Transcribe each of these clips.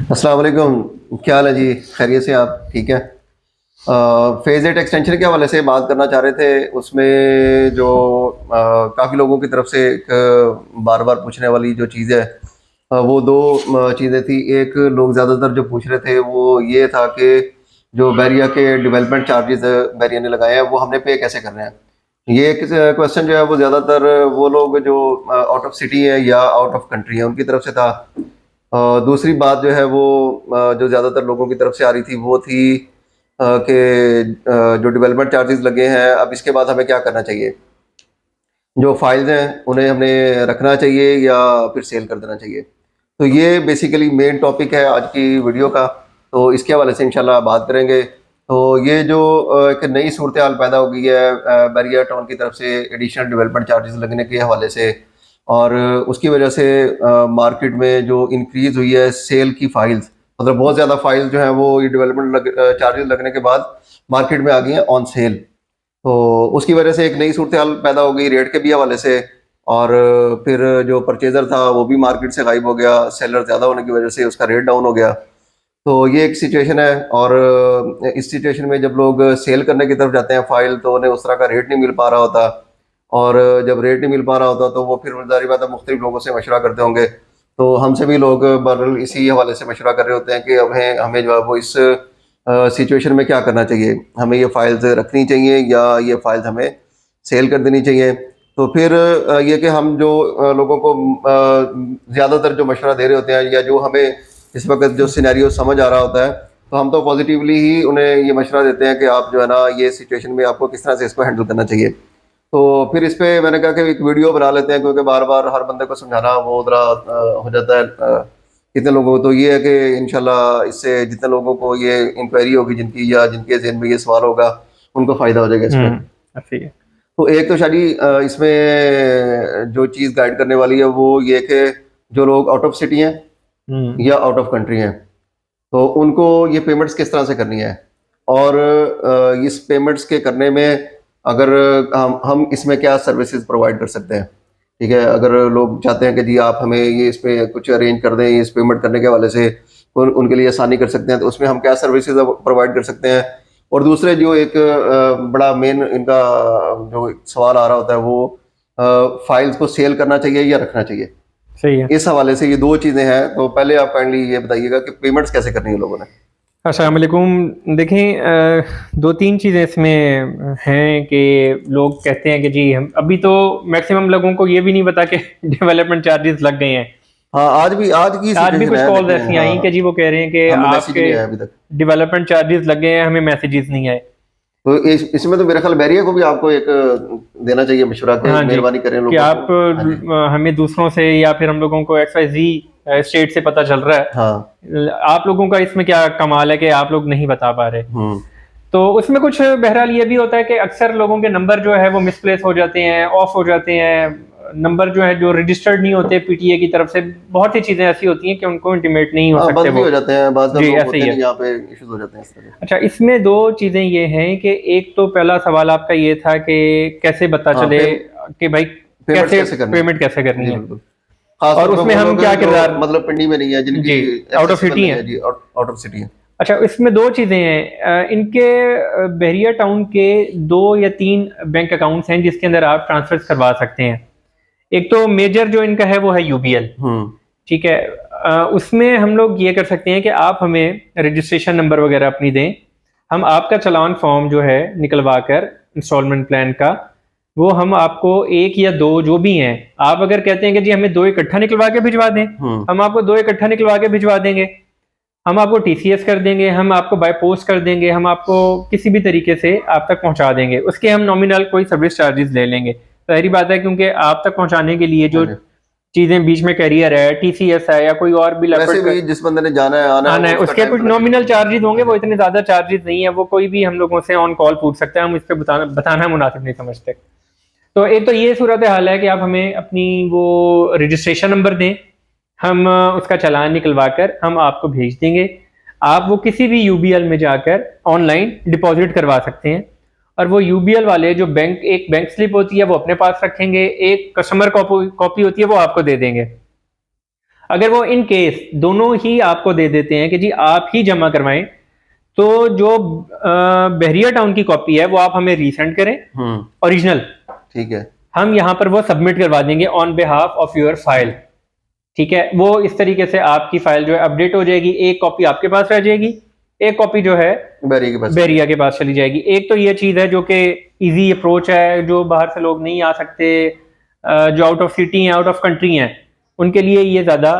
अस्सलाम वालेकुम। क्या हाल है जी? खैरियत से? आप ठीक है? फेज़ 8 एक्सटेंशन के हवाले से बात करना चाह रहे थे। उसमें जो काफ़ी लोगों की तरफ से एक बार बार पूछने वाली जो चीज़ है, वो दो चीज़ें थी। एक, लोग ज़्यादातर जो पूछ रहे थे वो ये था कि जो बैरिया के डेवलपमेंट चार्जेस बैरिया ने लगाए हैं वो हमने पे कैसे करने हैं। ये एक क्वेश्चन जो है वो ज़्यादातर वो लोग जो आउट ऑफ सिटी है या आउट ऑफ कंट्री है उनकी तरफ से था। दूसरी बात जो है वो जो ज़्यादातर लोगों की तरफ से आ रही थी वो थी कि जो डेवलपमेंट चार्जेस लगे हैं, अब इसके बाद हमें क्या करना चाहिए? जो फाइल्स हैं उन्हें हमें रखना चाहिए या फिर सेल कर देना चाहिए? तो ये बेसिकली मेन टॉपिक है आज की वीडियो का। तो इसके हवाले से इंशाल्लाह बात करेंगे। तो ये जो एक नई सूरत हाल पैदा हो गई है बैरिया टाउन की तरफ से एडिशनल डेवलपमेंट चार्जेस लगने के हवाले से, और उसकी वजह से मार्केट में जो इंक्रीज हुई है सेल की फाइल्स, मतलब बहुत ज़्यादा फाइल्स जो हैं वो ये डेवलपमेंट चार्जेस लगने के बाद मार्केट में आ गई हैं ऑन सेल। तो उसकी वजह से एक नई सूरत हाल पैदा हो गई रेट के भी हवाले से। और फिर जो परचेज़र था वो भी मार्केट से गायब हो गया, सेलर ज़्यादा होने की वजह से उसका रेट डाउन हो गया। तो ये एक सिचुएशन है। और इस सिचुएशन में जब लोग सेल करने की तरफ जाते हैं फाइल, तो उन्हें उस तरह का रेट नहीं मिल पा रहा होता। और जब रेट नहीं मिल पा रहा होता तो वो फिर ज़ाहिर बात है मुख्तलिफ लोगों से मशवरा करते होंगे। तो हमसे भी लोग बहरहाल इसी हवाले से मशवरा कर रहे होते हैं कि अब हमें जो है वो इस सिचुएशन में क्या करना चाहिए? हमें ये फाइल्स रखनी चाहिए या ये फाइल्स हमें सेल कर देनी चाहिए? तो फिर ये कि हम जो लोगों को ज़्यादातर जो मशवरा दे रहे होते हैं या जो हमें इस वक्त जो सिनेरियो समझ आ रहा होता है, तो हम तो पॉजिटिवली ही उन्हें ये मशवरा देते हैं कि आप जो है ना ये सिचुएशन में आपको किस तरह से इसको हैंडल करना चाहिए। तो फिर इस पे मैंने कहा कि एक वीडियो बना लेते हैं, क्योंकि बार बार हर बंदे को समझाना वो ज़रा हो जाता है। कितने लोगों को तो ये है कि इंशाल्लाह इससे जितने लोगों को ये इंक्वायरी होगी जिनकी, या जिनके ज़हन में ये सवाल होगा, उनको फ़ायदा हो जाएगा इसमें। सही है। तो एक तो शायद इसमें जो चीज़ गाइड करने वाली है वो ये कि जो लोग आउट ऑफ सिटी हैं हुँ, या आउट ऑफ कंट्री हैं, तो उनको ये पेमेंट्स किस तरह से करनी है। और इस पेमेंट्स के करने में अगर हम इसमें क्या सर्विसेज प्रोवाइड कर सकते हैं। ठीक है, अगर लोग चाहते हैं कि जी आप हमें ये इसमें कुछ अरेंज कर दें इस पेमेंट करने के हवाले से, उनके लिए आसानी कर सकते हैं, तो उसमें हम क्या सर्विसेज प्रोवाइड कर सकते हैं। और दूसरे जो एक बड़ा मेन इनका जो सवाल आ रहा होता है वो फाइल्स को सेल करना चाहिए या रखना चाहिए। सही है। इस हवाले से ये दो चीज़ें हैं। तो पहले आप काइंडली ये बताइएगा कि पेमेंट्स कैसे करनी है लोगों ने? अस्सलाम वालेकुम। देखें 2-3 चीज़ें इसमें हैं कि लोग कहते हैं कि जी हम अभी तो मैक्सिमम लोगों को ये भी नहीं पता कि डेवलपमेंट चार्जेस लग गए हैं। हाँ, आज की आज भी सिचुएशन कुछ है, कॉल्स देखें। ऐसी हाँ, आई कि जी वो कह रहे हैं कि हमें मैसेज आपके नहीं आया अभी तक। डेवलपमेंट चार्जेस लग गए हैं, हमें मैसेजेस नहीं आए। तो इसमें तो मेरे ख्याल बैरिया को भी आपको एक देना चाहिए मशवरा कि हाँ जी, मेहरबानी करें कि लोगों को। आप हाँ जी। हमें दूसरों से या फिर हम लोगों को XYZ स्टेट से पता चल रहा हाँ। है। आप लोगों का इसमें क्या कमाल है कि आप लोग नहीं बता पा रहे। हम्म। तो उसमें कुछ बहरहाल ये भी होता है कि अक्सर लोगों के नंबर जो है वो मिसप्लेस हो जाते हैं, ऑफ हो जाते हैं। नंबर जो है जो रजिस्टर्ड नहीं होते पीटीए की तरफ से, बहुत सी चीज़ें ऐसी होती हैं कि उनको इंटीमेट नहीं हो हाँ, सकते बंद भी वो। हो जाते हैं, बाज़ जी, लोग ऐसे होते ही हैं है। नहीं, यहाँ पे इश्यूज हो जाते हैं इस तरह के। अच्छा, इसमें 2 चीज़ें ये हैं कि एक तो पहला सवाल आपका ये था कि कैसे पता हाँ, चले कि भाई पेमेंट्स कैसे कैसे करनी है? पेमेंट कैसे करनी जी है? बिल्कुल। खास और तौर पे उसमें वो हम लोग क्या जो किरदार। मतलब पिंडी में नहीं है, जिनकी जी, आउट ऑफ एक्सेसिबल सिटी नहीं हैं। है जी, आउट ऑफ सिटी है। अच्छा, इसमें 2 चीज़ें हैं। इनके बहरिया टाउन के 2 या 3 बैंक अकाउंट्स हैं जिसके अंदर आप ट्रांसफर्स करवा सकते हैं। एक तो मेजर जो इनका है वो है यूबीएल। हम्म। ठीक है। उसमें हम लोग ये कर सकते हैं कि आप हमें रजिस्ट्रेशन नंबर वगैरह अपनी दें। हम आपका चालान फॉर्म जो है निकलवा कर इंस्टॉलमेंट प्लान का, वो हम आपको 1 या 2 जो भी हैं, आप अगर कहते हैं कि जी हमें 2 इकट्ठा निकलवा के भिजवा दें, हम्म। हम आपको 2 इकट्ठा निकलवा के भिजवा देंगे। हम आपको टीसीएस कर देंगे, हम आपको बाय पोस्ट कर देंगे, हम आपको किसी भी तरीके से आप तक पहुंचा देंगे। उसके हम नॉमिनल कोई सर्विस चार्जेस ले लेंगे। ज़ाहिर बात है, क्योंकि आप तक पहुंचाने के लिए हाँ जो जी। चीज़ें बीच में कैरियर है, टीसीएस है या कोई और भी वैसे लेपर्ड का भी जिस बंदे ने जाना है आना है आना वो है, उसका उसके टाइम कुछ तो लगेगा नॉमिनल ही। चार्जेस होंगे, हाँ वो जी। इतने ज़्यादा चार्जेस नहीं है। वो कोई भी हम लोगों से ऑन कॉल पूछ सकता है, हम इस पे बताना मुनासिब नहीं समझते। तो एक तो ये सूरत हाल है कि आप हमें अपनी वो रजिस्ट्रेशन नंबर दें, हम उसका चालान निकलवा कर हम आपको भेज देंगे। आप वो किसी भी यूबीएल में जाकर ऑनलाइन डिपॉजिट करवा सकते हैं। और वो यूबीएल वाले जो एक बैंक स्लिप होती है वो अपने पास रखेंगे, एक कस्टमर कॉपी होती है वो आपको दे देंगे। अगर वो इन केस दोनों ही आपको दे देते हैं कि जी आप ही जमा करवाएं, तो जो बहरिया टाउन की कॉपी है वो आप हमें रीसेंड करें ओरिजिनल, ठीक है, हम यहाँ पर वो सबमिट करवा देंगे on behalf of your file. ठीक है, वो इस तरीके से आपकी फाइल जो है अपडेट हो जाएगी, एक कॉपी आपके पास रह जाएगी, एक कॉपी जो है बहरिया के पास चली जाएगी। एक तो ये चीज़ है जो कि इजी अप्रोच है, जो बाहर से लोग नहीं आ सकते, जो आउट ऑफ सिटी हैं, आउट ऑफ कंट्री हैं, उनके लिए ये ज़्यादा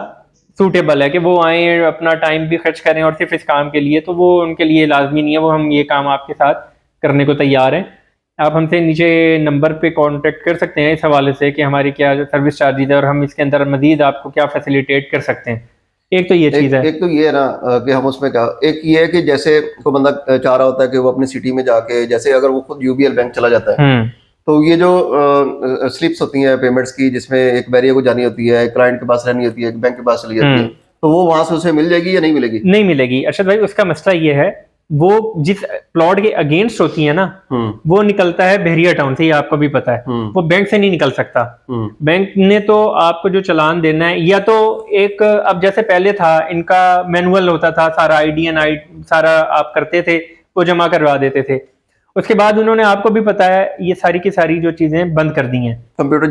सूटेबल है कि वो आएँ, अपना टाइम भी खर्च करें और सिर्फ इस काम के लिए, तो वो उनके लिए लाजमी नहीं है। वो हम ये काम आपके साथ करने को तैयार हैं। आप हमसे नीचे नंबर पे कांटेक्ट कर सकते हैं इस हवाले से कि हमारी क्या सर्विस चार्जेज है और हम इसके अंदर मजीद आपको क्या फैसिलिटेट कर सकते हैं। एक तो ये चीज़ है। एक तो ये है ना कि हम उसमें क्या, एक ये है कि जैसे कोई बंदा चाह रहा होता है कि वो अपनी सिटी में जाके, जैसे अगर वो खुद यूबीएल बैंक चला जाता है, तो ये जो स्लिप्स होती हैं पेमेंट्स की, जिसमें एक बैरियर को जानी होती है, एक क्लाइंट के पास रहनी होती है, एक बैंक के पास चली जाती है, तो वो वहां से उसे मिल जाएगी या नहीं मिलेगी? नहीं मिलेगी अरशद भाई। उसका मसला ये है, वो जिस प्लॉट के अगेंस्ट होती है ना, वो निकलता है बहरिया टाउन से, ये आपको भी पता है। वो बैंक से नहीं निकल सकता। बैंक ने तो आपको जो चालान देना है, या तो एक, अब जैसे पहले था इनका मैनुअल होता था, सारा आईडीएन सारा आप करते थे, वो जमा करवा देते थे। उसके बाद उन्होंने, आपको भी पता है, ये सारी की सारी जो चीजें बंद कर दी हैं। कंप्यूटर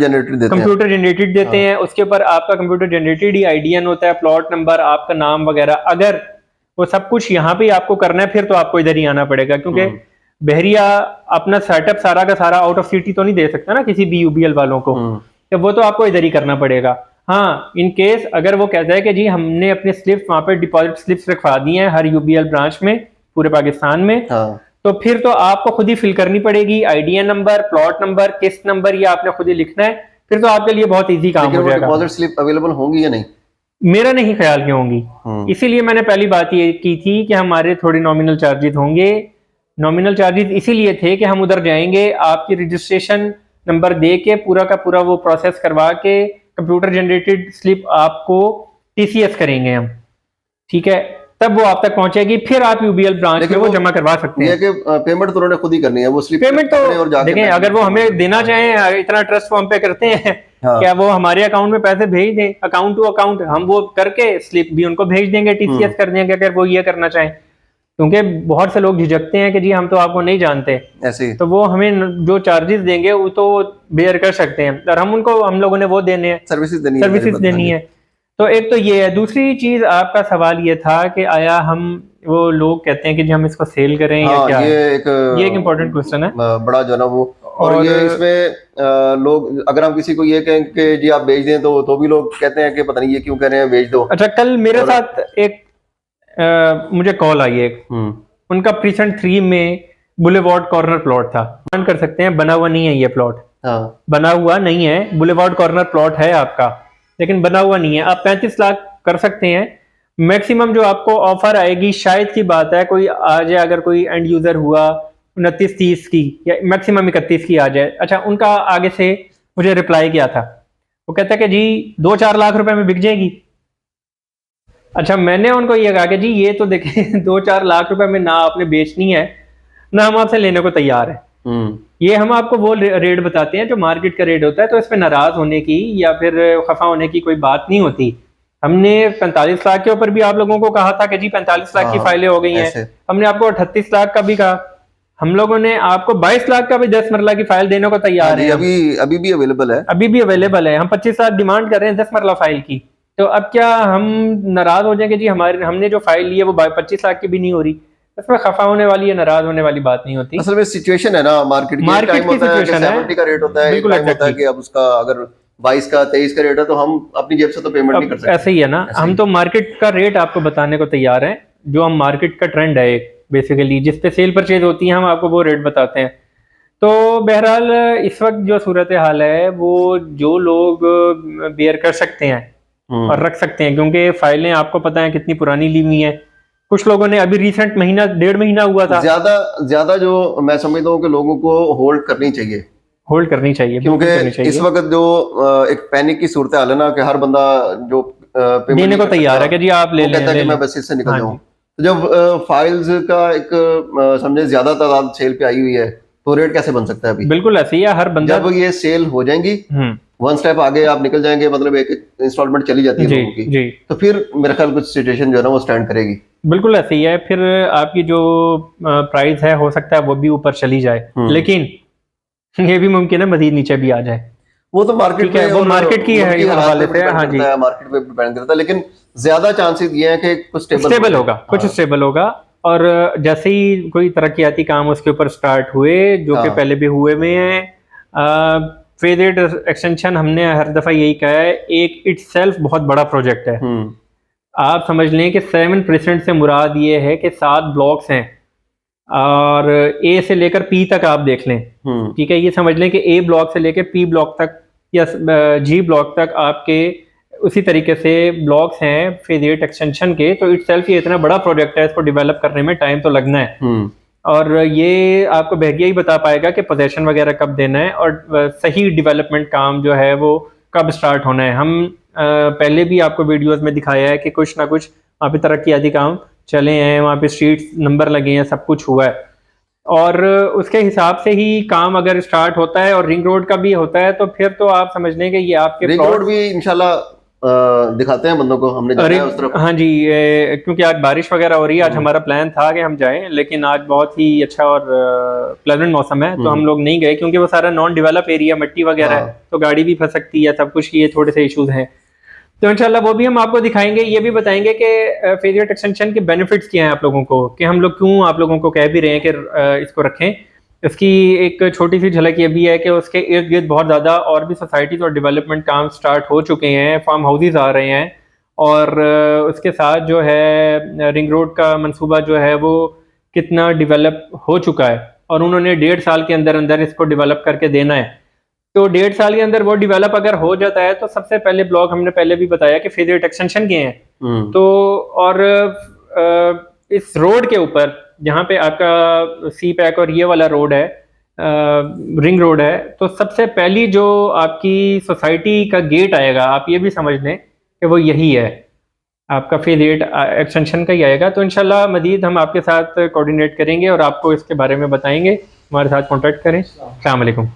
जनरेटेड देते हैं। उसके ऊपर आपका कंप्यूटर जनरेटेड ही आईडीएन होता है, प्लॉट नंबर, आपका नाम वगैरह। अगर वो सब कुछ यहाँ पे आपको करना है, फिर तो आपको इधर ही आना पड़ेगा, क्योंकि बहरिया अपना सेटअप सारा का सारा आउट ऑफ सिटी तो नहीं दे सकता ना किसी भी यूबीएल वालों को, तो वो तो आपको इधर ही करना पड़ेगा। हाँ, इन केस अगर वो कहता है कि जी हमने अपने स्लिप्स वहां पे डिपॉजिट स्लिप्स रखवा दी हैं हर यूबीएल ब्रांच में पूरे पाकिस्तान में, तो फिर तो आपको खुद ही फिल करनी पड़ेगी। आईडीएन नंबर, प्लॉट नंबर, किस्त नंबर, ये आपने खुद ही लिखना है, फिर तो आपके लिए बहुत इजी काम हो जाएगा। डिपॉजिट स्लिप अवेलेबल होंगी या नहीं? मेरा नहीं ख्याल कि होंगी। इसीलिए मैंने पहली बात ये की थी कि हमारे थोड़े नॉमिनल चार्जेस होंगे। नॉमिनल चार्जेस इसीलिए थे कि हम उधर जाएंगे, आपकी रजिस्ट्रेशन नंबर दे के पूरा का पूरा वो प्रोसेस करवा के कंप्यूटर जनरेटेड स्लिप आपको टीसीएस करेंगे हम, ठीक है, तब वो आप तक पहुंचेगी, फिर आप यूबीएल ब्रांच में वो जमा करवा सकते हैं। कि पेमेंट तो उन्होंने खुद ही करनी है, वो स्लिप पेमेंट तो देखें, अगर वो हमें देना चाहें, इतना ट्रस्ट हम पे करते हैं, क्या वो हमारे अकाउंट में पैसे भेज दें, अकाउंट टू अकाउंट, हम वो करके स्लिप भी उनको भेज देंगे, टीसीएस कर देंगे, अगर वो ये करना चाहें। क्योंकि बहुत से लोग झिझकते हैं कि जी हम तो आपको नहीं जानते ऐसे, तो वो हमें जो चार्जेस देंगे वो तो बेयर कर सकते हैं, और हम लोगों ने वो देने हैं, सर्विसेज देनी है। तो एक तो ये है। दूसरी चीज आपका सवाल ये था कि आया हम, वो लोग कहते हैं कि जी हम इसको सेल करें या क्या? ये एक इम्पोर्टेंट क्वेश्चन है बड़ा जो ना वो, और ये इसमें लोग, अगर हम किसी को ये कहें कि जी आप बेच दें, तो भी लोग कहते हैं कि पता नहीं ये क्यों कह रहे हैं, बेच दो। अच्छा, कल मेरे साथ एक मुझे कॉल आई एक, उनका प्रीसेंट 3 में बुलेवार्ड कॉर्नर प्लॉट था। मान कर सकते हैं बना हुआ नहीं है ये प्लॉट, बना हुआ नहीं है, बुलेवार्ड कॉर्नर प्लॉट है आपका, लेकिन बना हुआ नहीं है। आप 35 लाख कर सकते हैं मैक्सिमम जो आपको ऑफर आएगी। शायद की बात है कोई आ जाए, अगर कोई एंड यूजर हुआ 29-30 की या मैक्सिमम 31 की आ जाए। अच्छा, उनका आगे से मुझे रिप्लाई किया था, वो कहता है कि जी 2-4 लाख रुपए में बिक जाएगी। अच्छा, मैंने उनको ये कहा कि जी ये तो देखें 2-4 लाख रुपए में ना आपने बेचनी है, ना हम आपसे लेने को तैयार है। ये हम आपको वो रेट बताते हैं जो मार्केट का रेट होता है, तो इस पे नाराज होने की या फिर खफा होने की कोई बात नहीं होती। हमने 45 लाख के ऊपर भी आप लोगों को कहा था कि जी 45 लाख की फाइलें हो गई हैं। हमने आपको 38 लाख का भी कहा। हम लोगों ने आपको 22 लाख का भी 10 मरला की फाइल देने को तैयार है। अभी भी अवेलेबल है, अभी भी अवेलेबल है। हम 25 लाख डिमांड कर रहे हैं 10 मरला फाइल की। तो अब क्या हम नाराज हो जाएंगे? जी हमने जो फाइल ली है वो 25 लाख की भी नहीं हो रही। इसमें खफा होने वाली या नाराज होने वाली बात नहीं होती। असल में सिचुएशन है ना, मार्केट की सिचुएशन है, 70 का रेट होता है, बिल्कुल होता है कि अब उसका अगर 22 का 23 का रेट है तो हम अपनी जेब से तो पेमेंट नहीं कर सकते। ऐसे ही है ना, हम तो मार्केट का रेट आपको बताने को तैयार हैं, जो हम मार्केट का ट्रेंड है एक बेसिकली, जिस पे सेल परचेज होती है, हम आपको वो रेट बताते हैं। तो बहरहाल इस वक्त जो सूरत हाल है, वो जो लोग बेयर कर सकते हैं और रख सकते हैं, क्योंकि फाइलें आपको पता है कितनी पुरानी ली हुई हैं। कुछ लोगों ने अभी रिसेंट महीना 1.5 महीना हुआ था। ज्यादा जो मैं समझता हूँ कि लोगों को होल्ड करनी चाहिए, क्योंकि इस वक्त जो एक पैनिक की सूरत हाल है ना, कि हर बंदा जो देने को तैयार है कि जी आप ले लें, मैं बस इससे निकल जाऊं। तो जब फाइल्स का एक समझे ज्यादा तादाद सेल पे आई हुई है, तो रेट कैसे बन सकता है अभी? बिल्कुल ऐसे ही है, हर बंदा जब ये सेल हो जाएंगी वन स्टेप आगे आप निकल जाएंगे, मतलब एक इंस्टॉलमेंट चली जाती है जी लोगों की, जी तो फिर मेरे ख्याल कुछ सिचुएशन जो है ना वो स्टैंड करेगी। बिल्कुल ऐसे ही है। फिर आपकी जो प्राइस है हो सकता है वो भी ऊपर चली जाए, लेकिन ये भी मुमकिन है मजीद नीचे भी आ जाए। वो तो मार्केट ठीक है, पे वो और मार्केट की उनकी हालात हवाले पे से है। डिपेंड हाँ जी, करता है, मार्केट पे डिपेंड करता है, लेकिन ज्यादा चांसेस ये है कि कुछ स्टेबल होगा, कुछ हाँ। स्टेबल होगा। और जैसे ही कोई तरक्याती काम उसके ऊपर स्टार्ट हुए, जो कि हाँ। पहले भी हुए में हैं, फेज एट एक्सटेंशन हमने हर दफ़ा यही कहा है, एक इटसेल्फ बहुत बड़ा प्रोजेक्ट है। आप समझ लें कि 7% से मुराद ये है कि 7 ब्लॉक्स हैं, और ए से लेकर पी तक आप देख लें। ठीक है, ये समझ लें कि ए ब्लॉक से लेकर पी ब्लॉक तक या जी ब्लॉक तक आपके उसी तरीके से ब्लॉक्स हैं फेज 8 एक्सटेंशन के। तो इटसेल्फ ये इतना बड़ा प्रोजेक्ट है, इसको डेवलप करने में टाइम तो लगना है। और ये आपको बहरिया ही बता पाएगा कि पोजेशन वगैरह कब देना है और सही डेवलपमेंट काम जो है वो कब स्टार्ट होना है। हम पहले भी आपको वीडियोस में दिखाया है कि कुछ ना कुछ वहाँ पे तरक्याती काम चले हैं, वहाँ पे स्ट्रीट नंबर लगे हैं, सब कुछ हुआ है। और उसके हिसाब से ही काम अगर स्टार्ट होता है और रिंग रोड का भी होता है, तो फिर तो आप समझ लें कि ये आपके रिंग रोड भी इंशाल्लाह दिखाते हैं बंदों को, हमने जाना है उस तरफ। हाँ जी, क्योंकि आज बारिश वगैरह हो रही है, आज हमारा प्लान था कि हम जाएं, लेकिन आज बहुत ही अच्छा और प्लेजेंट मौसम है, तो हम लोग नहीं गए क्योंकि वो सारा नॉन डेवलप एरिया, मिट्टी वगैरह है, तो गाड़ी भी फंस सकती है, सब कुछ, ये थोड़े से इश्यूज हैं। तो इंशाल्लाह वो भी हम आपको दिखाएंगे। ये भी बताएंगे कि फेज 8 एक्सटेंशन के बेनिफिट्स क्या हैं आप लोगों को, कि हम लोग क्यों आप लोगों को कह भी रहे हैं कि इसको रखें। इसकी एक छोटी सी झलक ये भी है कि उसके इर्द गिर्द बहुत ज़्यादा और भी सोसाइटीज़ और डेवलपमेंट काम स्टार्ट हो चुके हैं, फार्म हाउसेज आ रहे हैं, और उसके साथ जो है रिंग रोड का मंसूबा जो है वो कितना डेवलप हो चुका है, और उन्होंने 1.5 साल के अंदर अंदर इसको डेवलप करके देना है। तो 1.5 साल के अंदर वो डेवलप अगर हो जाता है, तो सबसे पहले ब्लॉक हमने पहले भी बताया कि फेज 8 एक्सटेंशन के हैं। तो और इस रोड के ऊपर जहाँ पे आपका सी पैक और ये वाला रोड है, रिंग रोड है, तो सबसे पहली जो आपकी सोसाइटी का गेट आएगा, आप ये भी समझ लें कि वो यही है, आपका फेज 8 एक्सटेंशन का ही आएगा। तो इंशाल्लाह मजीद हम आपके साथ कोऑर्डिनेट करेंगे और आपको इसके बारे में बताएंगे। हमारे साथ कॉन्टैक्ट करें। अस्सलाम वालेकुम।